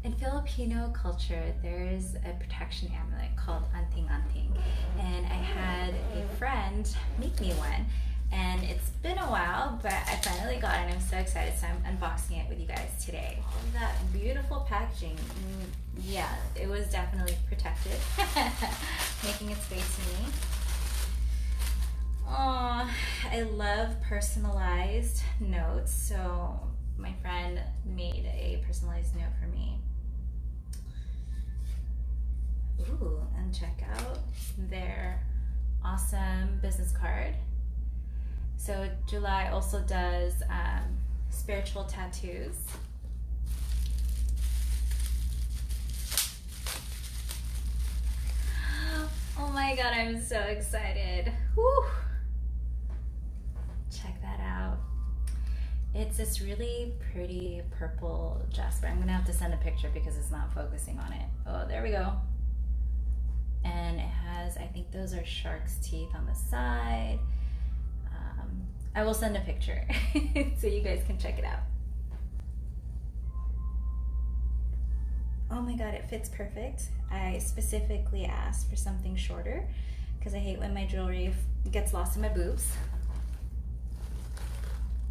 In Filipino culture, there's a protection amulet called anting-anting, and I had a friend make me one, and it's been a while, but I finally got it and I'm so excited, so I'm unboxing it with you guys today. All of that beautiful packaging. Yeah, it was definitely protected, making its way to me. Oh, I love personalized notes, so my friend made a personalized note for me. Ooh, and check out their awesome business card. So Julay also does spiritual tattoos. Oh my god, I'm so excited. Whew. Check that out. It's this really pretty purple jasper. I'm gonna have to send a picture because it's not focusing on it. Oh, there we go. And it has, I think those are shark's teeth on the side. I will send a picture so you guys can check it out. Oh my god, it fits perfect. I specifically asked for something shorter because I hate when my jewelry gets lost in my boobs.